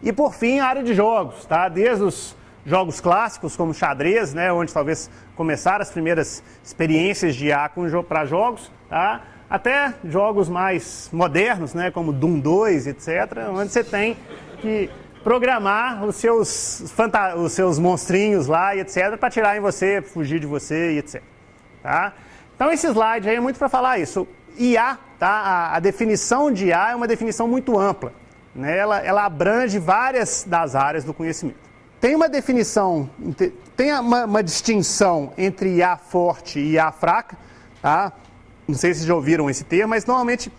E por fim, a área de jogos, tá? Desde os jogos clássicos, como xadrez, né? Onde talvez começaram as primeiras experiências de IA para jogos, tá? Até jogos mais modernos, né? Como Doom 2, etc., onde você tem que programar os seus monstrinhos lá e etc. para tirar em você, fugir de você e etc. Tá? Então esse slide aí é muito para falar isso. IA, tá? A definição de IA é uma definição muito ampla, né? Ela abrange várias das áreas do conhecimento. Tem uma definição, tem uma distinção entre IA forte e IA fraca, tá? Não sei se vocês já ouviram esse termo, mas normalmente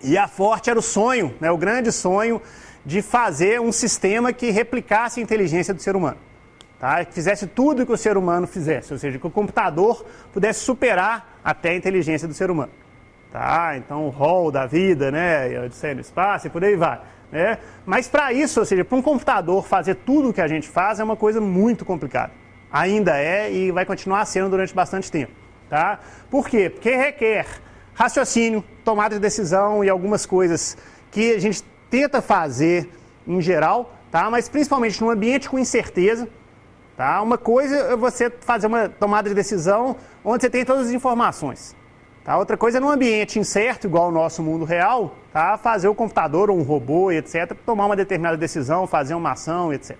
IA forte era o sonho, né? O grande sonho de fazer um sistema que replicasse a inteligência do ser humano, tá? Que fizesse tudo que o ser humano fizesse, ou seja, que o computador pudesse superar até a inteligência do ser humano. Tá? Então o Hall da vida, né? Odisseia no espaço e por aí vai. Né? Mas para isso, ou seja, para um computador fazer tudo o que a gente faz é uma coisa muito complicada. Ainda é e vai continuar sendo durante bastante tempo. Tá? Por quê? Porque requer raciocínio, tomada de decisão e algumas coisas que a gente tenta fazer em geral, tá? Mas principalmente num ambiente com incerteza. Tá? Uma coisa é você fazer uma tomada de decisão onde você tem todas as informações. Tá? Outra coisa é num ambiente incerto, igual o nosso mundo real, tá? Fazer o computador ou um robô, etc., tomar uma determinada decisão, fazer uma ação, etc.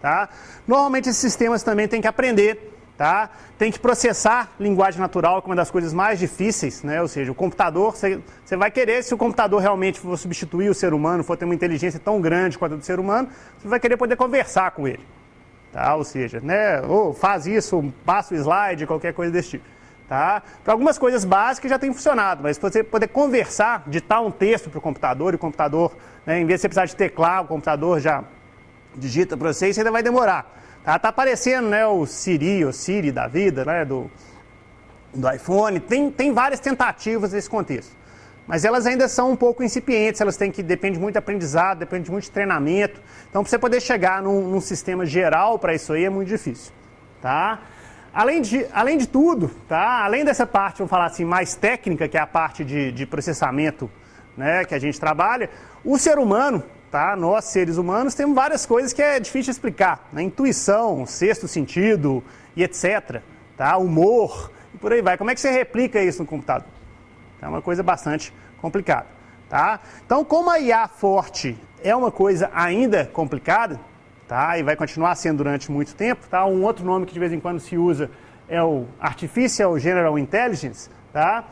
Tá? Normalmente esses sistemas também têm que aprender, tá? Tem que processar linguagem natural, que é uma das coisas mais difíceis, né? Ou seja, o computador, você vai querer, se o computador realmente for substituir o ser humano, for ter uma inteligência tão grande quanto a do ser humano, você vai querer poder conversar com ele. Tá? Ou seja, né? Ou faz isso, passa o slide, qualquer coisa desse tipo. Tá? Para algumas coisas básicas já tem funcionado, mas para você poder conversar, ditar um texto para o computador, e o computador, né, em vez de você precisar de teclar, o computador já digita para você, isso ainda vai demorar. Tá aparecendo, né, o Siri da vida, né, do iPhone, tem várias tentativas nesse contexto, mas elas ainda são um pouco incipientes, depende muito de aprendizado, depende muito de treinamento, então para você poder chegar num sistema geral para isso aí é muito difícil. Tá? Além de tudo, tá? Além dessa parte, vamos falar assim, mais técnica, que é a parte de processamento, né, que a gente trabalha, o ser humano, tá? Nós, seres humanos, temos várias coisas que é difícil de explicar. Né? Intuição, sexto sentido e etc. Tá? Humor, e por aí vai. Como é que você replica isso no computador? É uma coisa bastante complicada. Tá? Então, como a IA forte é uma coisa ainda complicada, tá? E vai continuar sendo durante muito tempo, tá? Um outro nome que de vez em quando se usa é o Artificial General Intelligence, tá?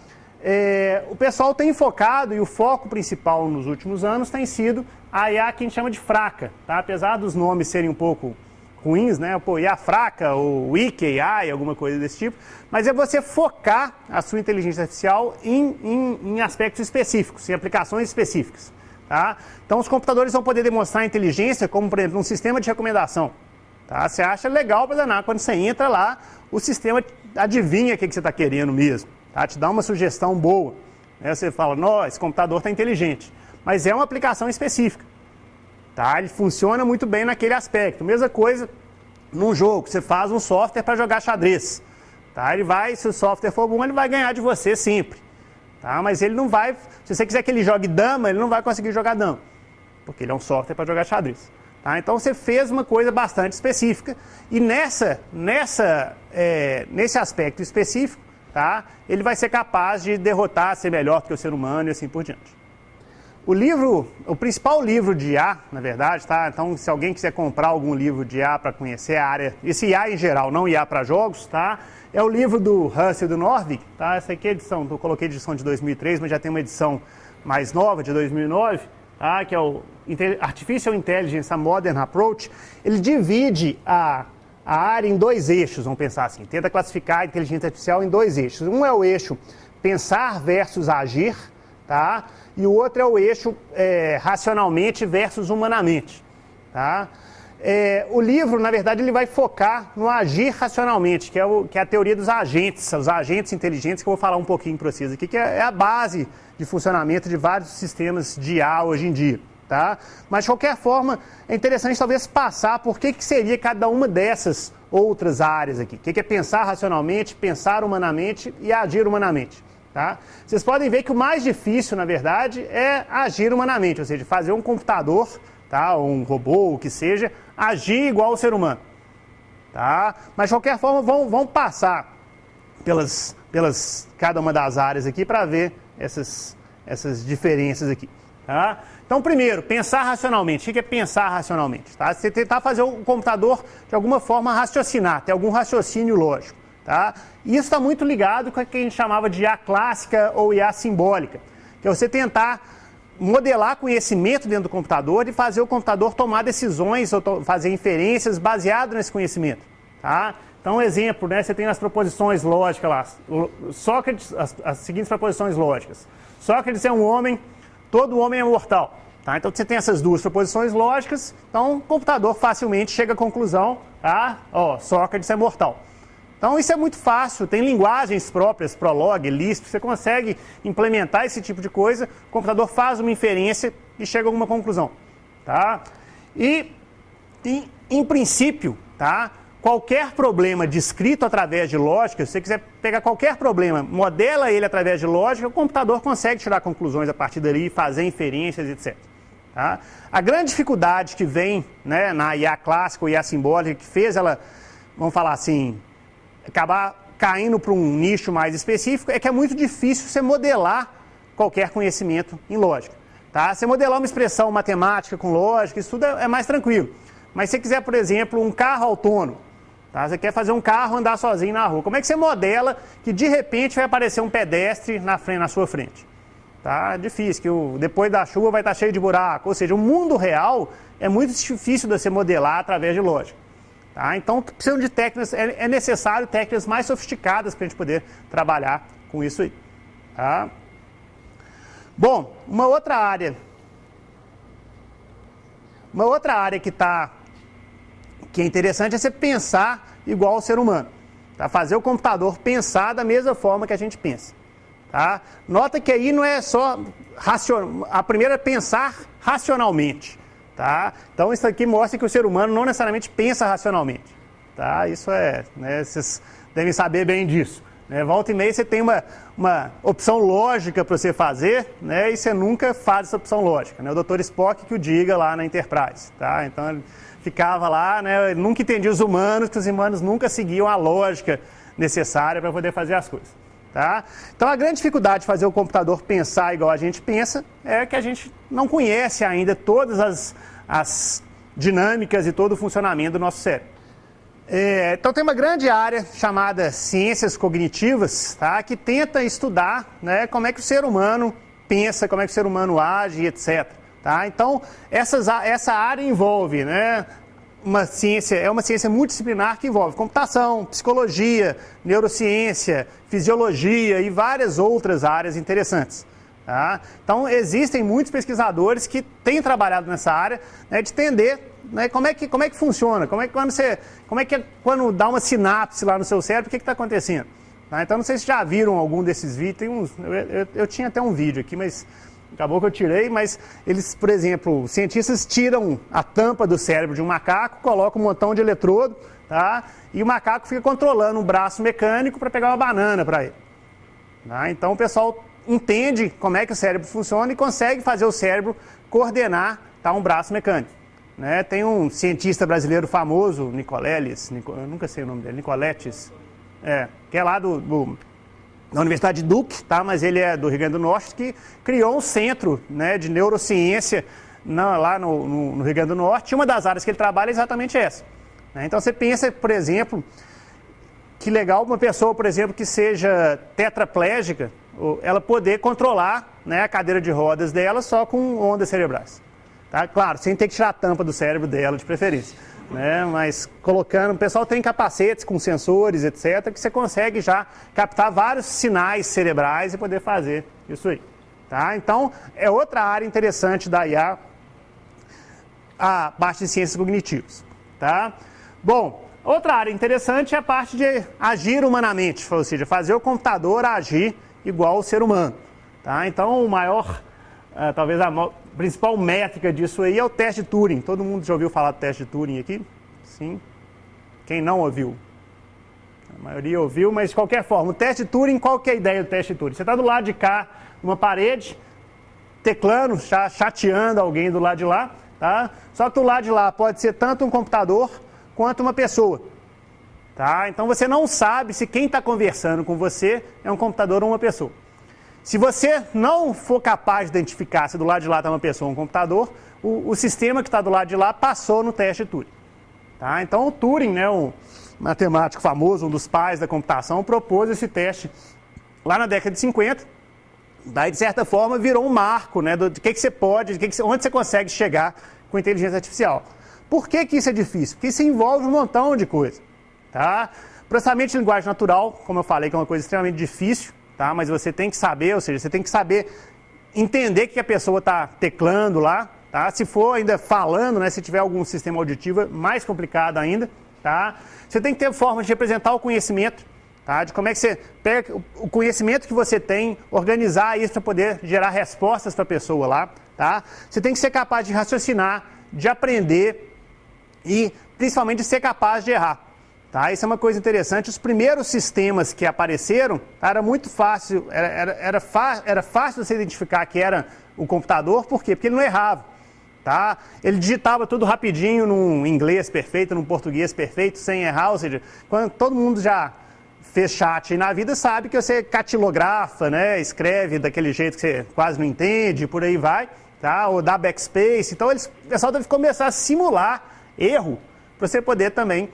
O pessoal tem focado, e o foco principal nos últimos anos tem sido a IA que a gente chama de fraca, tá? Apesar dos nomes serem um pouco ruins, né? Pô, IA fraca, ou Weak AI, alguma coisa desse tipo, mas é você focar a sua inteligência artificial em aspectos específicos, em aplicações específicas. Tá? Então os computadores vão poder demonstrar inteligência como, por exemplo, um sistema de recomendação. Tá? Você acha legal para danar, quando você entra lá, o sistema adivinha o que você está querendo mesmo. Tá? Te dá uma sugestão boa. Aí você fala, nossa, esse computador está inteligente. Mas é uma aplicação específica. Tá? Ele funciona muito bem naquele aspecto. Mesma coisa num jogo, você faz um software para jogar xadrez. Tá? Se o software for bom, ele vai ganhar de você sempre. Tá? Mas ele não vai, se você quiser que ele jogue dama, ele não vai conseguir jogar dama, porque ele é um software para jogar xadrez. Tá? Então você fez uma coisa bastante específica e nesse aspecto específico, tá? Ele vai ser capaz de derrotar, ser melhor que o ser humano e assim por diante. O principal livro de IA, na verdade, tá? Então se alguém quiser comprar algum livro de IA para conhecer a área, esse IA em geral, não IA para jogos, tá? É o livro do Russell e do Norvig, tá? Essa aqui é a edição, eu coloquei a edição de 2003, mas já tem uma edição mais nova, de 2009, tá? Que é o Artificial Intelligence, a Modern Approach. Ele divide a área em dois eixos, vamos pensar assim, tenta classificar a inteligência artificial em dois eixos. Um é o eixo pensar versus agir, tá? E o outro é o eixo racionalmente versus humanamente, tá? O livro, na verdade, ele vai focar no agir racionalmente, que é a teoria dos agentes, os agentes inteligentes, que eu vou falar um pouquinho para vocês aqui, que é a base de funcionamento de vários sistemas de IA hoje em dia. Tá? Mas, de qualquer forma, é interessante talvez passar por que seria cada uma dessas outras áreas aqui. O que é pensar racionalmente, pensar humanamente e agir humanamente. Tá? Vocês podem ver que o mais difícil, na verdade, é agir humanamente, ou seja, fazer um computador tá? Ou um robô, o que seja, agir igual ao ser humano. Tá? Mas de qualquer forma, vão passar pelas cada uma das áreas aqui para ver essas diferenças aqui. Tá? Então, primeiro, pensar racionalmente. O que é pensar racionalmente? Tá? Você tentar fazer o computador, de alguma forma, raciocinar, ter algum raciocínio lógico. Tá? E isso está muito ligado com o que a gente chamava de IA clássica ou IA simbólica, que é você tentar modelar conhecimento dentro do computador e fazer o computador tomar decisões ou fazer inferências baseado nesse conhecimento. Tá? Então, um exemplo, né, você tem as proposições lógicas lá. Sócrates, as seguintes proposições lógicas. Sócrates é um homem, todo homem é mortal. Tá? Então, você tem essas duas proposições lógicas, então o computador facilmente chega à conclusão, tá? Sócrates é mortal. Então, isso é muito fácil, tem linguagens próprias, Prolog, Lisp, você consegue implementar esse tipo de coisa, o computador faz uma inferência e chega a alguma conclusão. Tá? E em princípio, tá? Qualquer problema descrito através de lógica, se você quiser pegar qualquer problema, modela ele através de lógica, o computador consegue tirar conclusões a partir dali, fazer inferências, etc. Tá? A grande dificuldade que vem, né, na IA clássica ou IA simbólica, que fez ela, vamos falar assim, acabar caindo para um nicho mais específico, é que é muito difícil você modelar qualquer conhecimento em lógica. Tá? Você modelar uma expressão matemática com lógica, isso tudo é mais tranquilo. Mas se você quiser, por exemplo, um carro autônomo, tá? Você quer fazer um carro andar sozinho na rua, como é que você modela que de repente vai aparecer um pedestre na sua frente? Tá? Difícil, que depois da chuva vai estar cheio de buraco. Ou seja, o mundo real é muito difícil de você modelar através de lógica. Tá? Então, precisam de técnicas, é necessário técnicas mais sofisticadas para a gente poder trabalhar com isso aí. Tá? Bom, uma outra área que é interessante é você pensar igual ao ser humano. Tá? Fazer o computador pensar da mesma forma que a gente pensa. Tá? Nota que aí não é só a primeira é pensar racionalmente. Tá? Então isso aqui mostra que o ser humano não necessariamente pensa racionalmente. Tá? Isso né, vocês devem saber bem disso. Né? Volta e meia você tem uma opção lógica para você fazer, né, e você nunca faz essa opção lógica. Né? O Dr. Spock que o diga lá na Enterprise. Tá? Então ele ficava lá, né, ele nunca entendia os humanos, que os humanos nunca seguiam a lógica necessária para poder fazer as coisas. Tá? Então a grande dificuldade de fazer o computador pensar igual a gente pensa é que a gente não conhece ainda todas as dinâmicas e todo o funcionamento do nosso cérebro. Então tem uma grande área chamada ciências cognitivas, tá? Que tenta estudar, né, como é que o ser humano pensa, como é que o ser humano age, etc. Tá? Então essa área envolve, né, uma ciência multidisciplinar que envolve computação, psicologia, neurociência, fisiologia e várias outras áreas interessantes. Tá? Então, existem muitos pesquisadores que têm trabalhado nessa área, né, de entender, né, como é que funciona, quando dá uma sinapse lá no seu cérebro, o que está acontecendo. Tá? Então, não sei se já viram algum desses vídeos, eu tinha até um vídeo aqui, mas acabou que eu tirei, mas eles, por exemplo, cientistas tiram a tampa do cérebro de um macaco, colocam um montão de eletrodo, tá? E o macaco fica controlando um braço mecânico para pegar uma banana para ele. Tá? Então o pessoal entende como é que o cérebro funciona e consegue fazer o cérebro coordenar, tá, um braço mecânico. Né? Tem um cientista brasileiro famoso, Nicoleles, eu nunca sei o nome dele, Nicoletes, que é lá da Universidade de Duke, tá? Mas ele é do Rio Grande do Norte, que criou um centro, né, de neurociência lá no Rio Grande do Norte, e uma das áreas que ele trabalha é exatamente essa. Né? Então você pensa, por exemplo, que legal uma pessoa, por exemplo, que seja tetraplégica, ela poder controlar, né, a cadeira de rodas dela só com ondas cerebrais. Tá? Claro, sem ter que tirar a tampa do cérebro dela, de preferência. Né? Mas colocando, o pessoal tem capacetes com sensores, etc., que você consegue já captar vários sinais cerebrais e poder fazer isso aí. Tá? Então, é outra área interessante da IA, a parte de ciências cognitivas. Tá? Bom, outra área interessante é a parte de agir humanamente, ou seja, fazer o computador agir igual ao ser humano. Tá? Então, talvez a principal métrica disso aí é o teste de Turing. Todo mundo já ouviu falar do teste de Turing aqui? Sim. Quem não ouviu? A maioria ouviu, mas de qualquer forma, o teste de Turing, qual que é a ideia do teste de Turing? Você está do lado de cá, numa parede, teclando, chateando alguém do lado de lá, tá? Só que do lado de lá pode ser tanto um computador quanto uma pessoa. Tá? Então você não sabe se quem está conversando com você é um computador ou uma pessoa. Se você não for capaz de identificar se do lado de lá está uma pessoa ou um computador, o sistema que está do lado de lá passou no teste de Turing. Tá? Então o Turing, né, um matemático famoso, um dos pais da computação, propôs esse teste lá na década de 50. Daí, de certa forma, virou um marco, né, do que você pode, onde você consegue chegar com inteligência artificial. Por que isso é difícil? Porque isso envolve um montão de coisa. Tá? Processamento de linguagem natural, como eu falei, que é uma coisa extremamente difícil, tá? Mas você tem que saber, ou seja, você tem que saber entender o que a pessoa está teclando lá. Tá? Se for ainda falando, né, se tiver algum sistema auditivo, é mais complicado ainda. Tá? Você tem que ter forma de representar o conhecimento, tá? De como é que você pega o conhecimento que você tem, organizar isso para poder gerar respostas para a pessoa lá. Tá? Você tem que ser capaz de raciocinar, de aprender e principalmente de ser capaz de errar. Tá? Isso é uma coisa interessante. Os primeiros sistemas que apareceram, tá, era muito fácil, era fácil você identificar que era o computador. Por quê? Porque ele não errava. Tá? Ele digitava tudo rapidinho num inglês perfeito, num português perfeito, sem errar. Ou seja, quando todo mundo já fez chat aí na vida, sabe que você catilografa, né? Escreve daquele jeito que você quase não entende, por aí vai. Tá? Ou dá backspace. Então o pessoal deve começar a simular erro para você poder também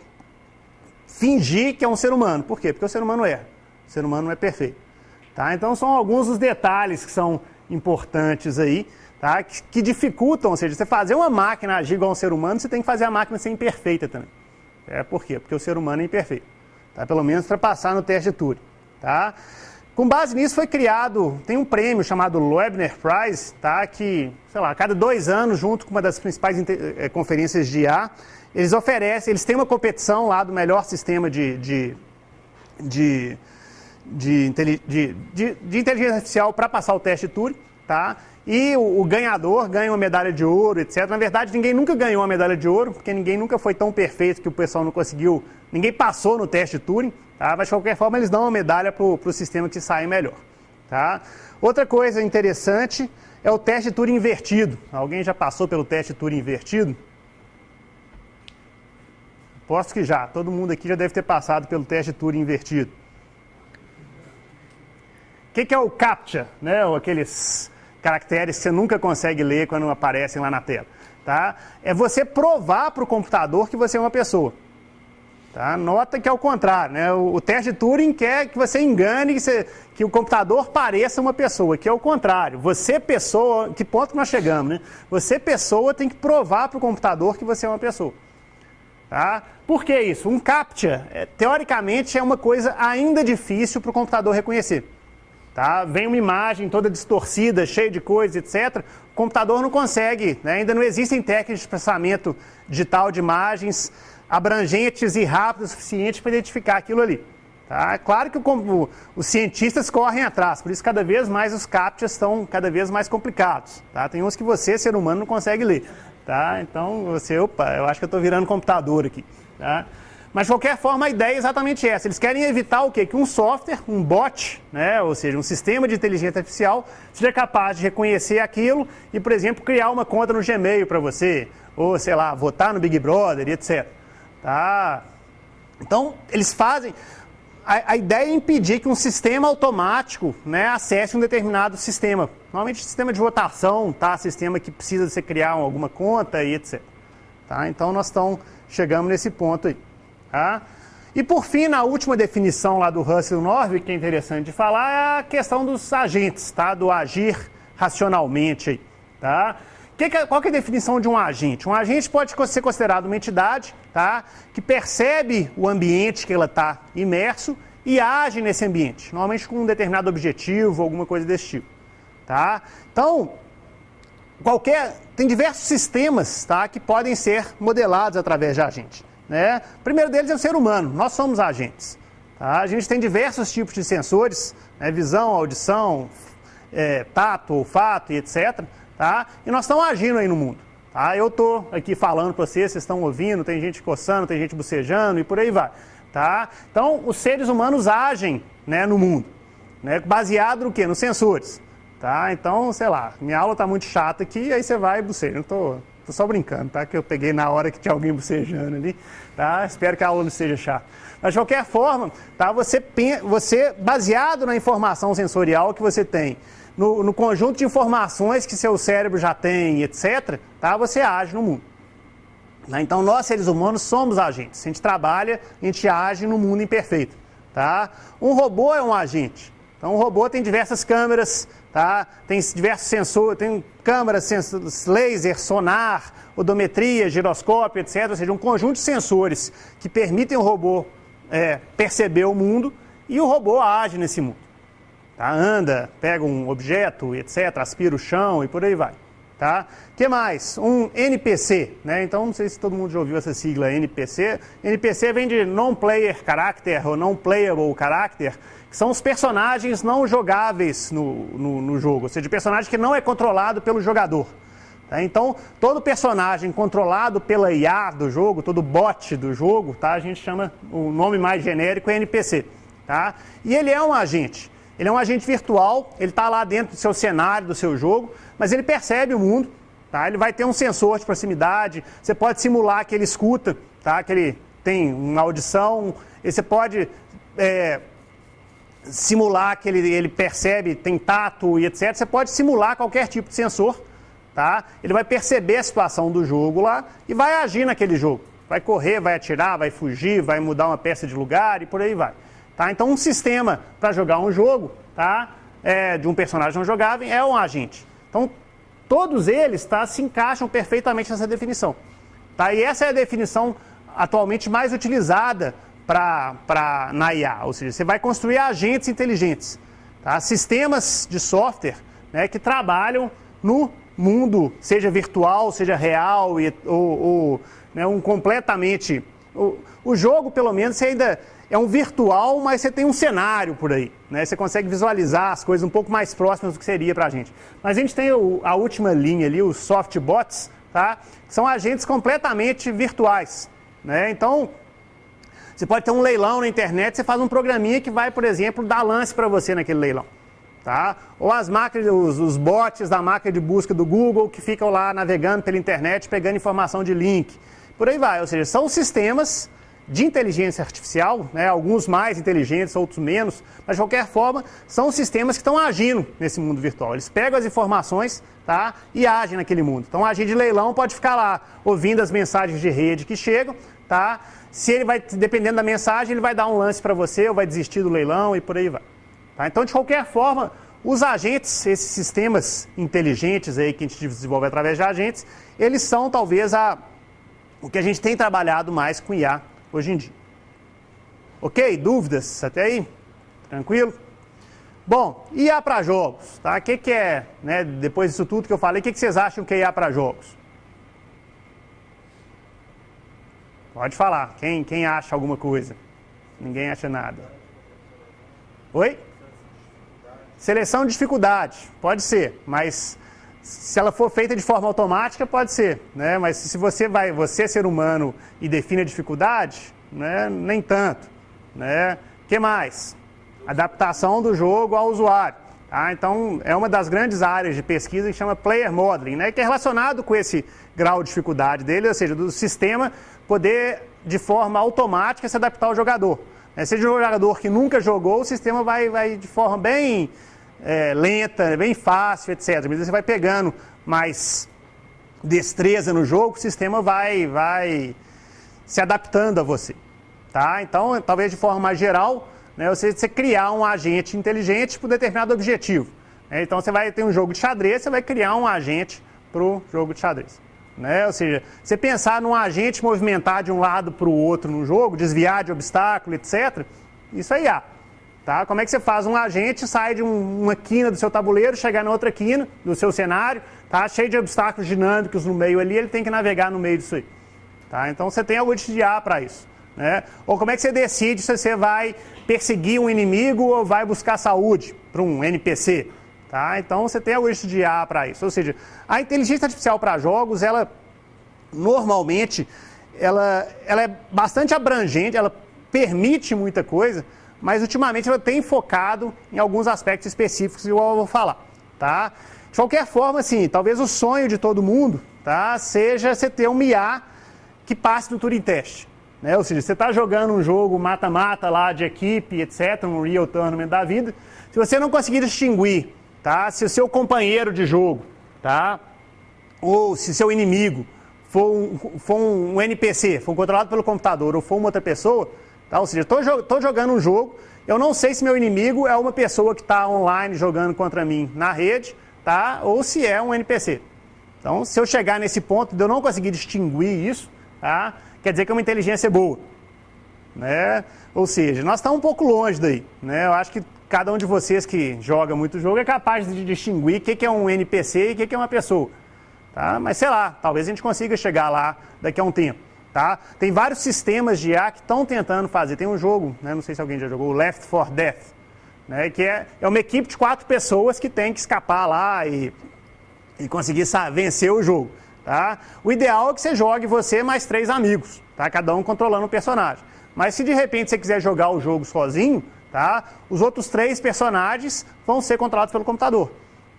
fingir que é um ser humano. Por quê? Porque o ser humano erra. O ser humano não é perfeito. Tá? Então são alguns dos detalhes que são importantes aí, tá? Que dificultam, ou seja, você fazer uma máquina agir igual um ser humano, você tem que fazer a máquina ser imperfeita também. Por quê? Porque o ser humano é imperfeito. Tá? Pelo menos para passar no teste de Turing. Tá? Com base nisso foi criado, tem um prêmio chamado Loebner Prize, tá? Que, sei lá, a cada 2 anos, junto com uma das principais conferências de IA, eles oferecem, eles têm uma competição lá do melhor sistema de inteligência artificial para passar o teste de Turing, tá? E o ganhador ganha uma medalha de ouro, etc. Na verdade, ninguém nunca ganhou uma medalha de ouro, porque ninguém nunca foi tão perfeito que o pessoal não conseguiu, ninguém passou no teste de Turing, tá? Mas de qualquer forma eles dão uma medalha para o sistema que sai melhor, tá? Outra coisa interessante é o teste de Turing invertido. Alguém já passou pelo teste de Turing invertido? Posso que já, todo mundo aqui já deve ter passado pelo teste de Turing invertido. O que é o CAPTCHA, né? Ou aqueles caracteres que você nunca consegue ler quando aparecem lá na tela. Tá? É você provar para o computador que você é uma pessoa. Tá? Nota que é o contrário, né? O teste de Turing quer que você engane, que o computador pareça uma pessoa, que é o contrário. Você, pessoa, que ponto que nós chegamos, né? Você, pessoa, tem que provar para o computador que você é uma pessoa. Tá? Por que isso? Um CAPTCHA, teoricamente, é uma coisa ainda difícil para o computador reconhecer. Tá? Vem uma imagem toda distorcida, cheia de coisas, etc. O computador não consegue, né? Ainda não existem técnicas de processamento digital de imagens abrangentes e rápidas o suficiente para identificar aquilo ali. Tá? É claro que os cientistas correm atrás, por isso cada vez mais os CAPTCHAs estão cada vez mais complicados. Tá? Tem uns que você, ser humano, não consegue ler. Tá? Então você, opa, eu acho que eu estou virando computador aqui. Tá? Mas, de qualquer forma, a ideia é exatamente essa. Eles querem evitar o quê? Que um software, um bot, né? Ou seja, um sistema de inteligência artificial, seja capaz de reconhecer aquilo e, por exemplo, criar uma conta no Gmail para você, ou, sei lá, votar no Big Brother e etc. Tá? Então, eles fazem... A ideia é impedir que um sistema automático, né, acesse um determinado sistema. Normalmente, sistema de votação, tá? Sistema que precisa de você criar alguma conta e etc. Tá? Então, nós chegamos nesse ponto aí. Tá? E por fim, na última definição lá do Russell Norvig, que é interessante de falar, é a questão dos agentes, tá? Do agir racionalmente. Aí, tá? Qual que é a definição de um agente? Um agente pode ser considerado uma entidade, tá? Que percebe o ambiente que ela está imerso e age nesse ambiente, normalmente com um determinado objetivo, alguma coisa desse tipo. Tá? Então, tem diversos sistemas, tá? Que podem ser modelados através de agente. Né? O primeiro deles é o ser humano, nós somos agentes. Tá? A gente tem diversos tipos de sensores, né? Visão, audição, tato, olfato e etc. Tá? E nós estamos agindo aí no mundo. Tá? Eu estou aqui falando para vocês estão ouvindo, tem gente coçando, tem gente bocejando e por aí vai. Tá? Então, os seres humanos agem, né, no mundo, né? Baseado no quê? Nos sensores. Tá? Então, sei lá, minha aula está muito chata aqui, aí você vai e boceja. Tô só brincando, tá? Que eu peguei na hora que tinha alguém bocejando ali, tá? Espero que a aula não seja chata. Mas de qualquer forma, tá? Você baseado na informação sensorial que você tem, no conjunto de informações que seu cérebro já tem, etc., tá? Você age no mundo. Então, nós, seres humanos, somos agentes. A gente trabalha, a gente age no mundo imperfeito. Tá? Um robô é um agente. Então, um robô tem diversas câmeras, tá? Tem diversos sensores, tem câmeras, laser, sonar, odometria, giroscópio, etc. Ou seja, um conjunto de sensores que permitem o robô perceber o mundo e o robô age nesse mundo. Tá? Anda, pega um objeto, etc., aspira o chão e por aí vai. Tá? Que mais? Um NPC, né? Então não sei se todo mundo já ouviu essa sigla NPC. NPC vem de Non-Player Character ou Non-Playable Character, que são os personagens não jogáveis no jogo, ou seja, personagem que não é controlado pelo jogador. Tá? Então, todo personagem controlado pela IA do jogo, todo bot do jogo, tá? A gente chama, o nome mais genérico é NPC. Tá? E ele é um agente. Ele é um agente virtual, ele está lá dentro do seu cenário, do seu jogo, mas ele percebe o mundo, tá? Ele vai ter um sensor de proximidade, você pode simular que ele escuta, tá? Que ele tem uma audição, e você pode simular que ele percebe, tem tato e etc. Você pode simular qualquer tipo de sensor, tá? Ele vai perceber a situação do jogo lá e vai agir naquele jogo. Vai correr, vai atirar, vai fugir, vai mudar uma peça de lugar e por aí vai. Tá? Então, um sistema para jogar um jogo, tá? De um personagem não jogável é um agente. Então, todos eles, tá, se encaixam perfeitamente nessa definição. Tá? E essa é a definição atualmente mais utilizada na IA. Ou seja, você vai construir agentes inteligentes. Tá? Sistemas de software, né, que trabalham no mundo, seja virtual, seja real, ou né, completamente... O jogo, pelo menos, você ainda... É um virtual, mas você tem um cenário por aí, né? Você consegue visualizar as coisas um pouco mais próximas do que seria para a gente. Mas a gente tem a última linha ali, os softbots, tá? São agentes completamente virtuais, né? Então, você pode ter um leilão na internet, você faz um programinha que vai, por exemplo, dar lance para você naquele leilão, tá? Ou as máquinas, os bots da máquina de busca do Google que ficam lá navegando pela internet, pegando informação de link, por aí vai. Ou seja, são sistemas de inteligência artificial, né, alguns mais inteligentes, outros menos, mas de qualquer forma, são sistemas que estão agindo nesse mundo virtual. Eles pegam as informações, tá, e agem naquele mundo. Então, o agente de leilão pode ficar lá ouvindo as mensagens de rede que chegam, tá? Se ele vai, dependendo da mensagem, ele vai dar um lance para você ou vai desistir do leilão e por aí vai. Tá? Então, de qualquer forma, os agentes, esses sistemas inteligentes aí que a gente desenvolve através de agentes, eles são talvez o que a gente tem trabalhado mais com IA hoje em dia. Ok? Dúvidas até aí? Tranquilo? Bom, IA para jogos, tá? O que é, né, depois disso tudo que eu falei, o que vocês acham que é IA para jogos? Pode falar, quem acha alguma coisa? Ninguém acha nada. Oi? Seleção de dificuldade, pode ser, mas se ela for feita de forma automática, pode ser, né? Mas se você ser humano e define a dificuldade, né? Nem tanto, né? Que mais? Adaptação do jogo ao usuário, tá? Então, é uma das grandes áreas de pesquisa que chama Player Modeling, né? Que é relacionado com esse grau de dificuldade dele, ou seja, do sistema poder, de forma automática, se adaptar ao jogador. Seja um jogador que nunca jogou, o sistema vai de forma bem... lenta, bem fácil, etc. Mas você vai pegando mais destreza no jogo, o sistema vai se adaptando a você. Tá? Então, talvez de forma mais geral, né, você criar um agente inteligente para um determinado objetivo. Então, você vai ter um jogo de xadrez, você vai criar um agente para o jogo de xadrez. Né? Ou seja, você pensar num agente movimentar de um lado para o outro no jogo, desviar de obstáculo, etc., isso é IA. Tá? Como é que você faz um agente, sai de uma quina do seu tabuleiro, chegar na outra quina do seu cenário, tá? Cheio de obstáculos dinâmicos no meio ali, ele tem que navegar no meio disso aí. Tá? Então você tem algo de IA para isso. Né? Ou como é que você decide se você vai perseguir um inimigo ou vai buscar saúde para um NPC. Tá? Então você tem algo de IA para isso. Ou seja, a inteligência artificial para jogos, ela normalmente ela é bastante abrangente, ela permite muita coisa, mas ultimamente ela tem focado em alguns aspectos específicos que eu vou falar, tá? De qualquer forma, assim, talvez o sonho de todo mundo, tá? Seja você ter um IA que passe do Turing Test. Né? Ou seja, você está jogando um jogo mata-mata lá de equipe, etc., um real tournament da vida, se você não conseguir distinguir, tá? Se o seu companheiro de jogo, tá? Ou se seu inimigo for um NPC, for controlado pelo computador, ou for uma outra pessoa, tá? Ou seja, estou jogando um jogo, eu não sei se meu inimigo é uma pessoa que está online jogando contra mim na rede, tá? Ou se é um NPC. Então, se eu chegar nesse ponto de eu não conseguir distinguir isso, tá? Quer dizer que é uma inteligência boa. Né? Ou seja, nós estamos um pouco longe daí. Né? Eu acho que cada um de vocês que joga muito jogo é capaz de distinguir o que é um NPC e o que é uma pessoa. Tá? Mas sei lá, talvez a gente consiga chegar lá daqui a um tempo. Tá? Tem vários sistemas de IA que estão tentando fazer. Tem um jogo, né? Não sei se alguém já jogou, o Left 4 Dead, né? Que é uma equipe de 4 pessoas que tem que escapar lá e conseguir vencer o jogo. Tá? O ideal é que você jogue você mais 3 amigos, tá? Cada um controlando um personagem. Mas se de repente você quiser jogar o jogo sozinho, tá? Os outros 3 personagens vão ser controlados pelo computador.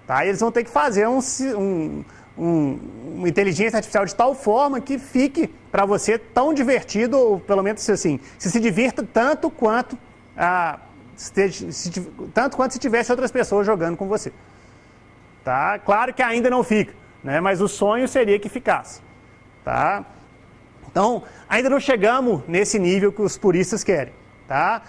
Tá? E eles vão ter que fazer uma inteligência artificial de tal forma que fique para você tão divertido, ou pelo menos assim, se divirta tanto quanto se tivesse outras pessoas jogando com você. Tá? Claro que ainda não fica, né? Mas o sonho seria que ficasse. Tá? Então, ainda não chegamos nesse nível que os puristas querem. Tá?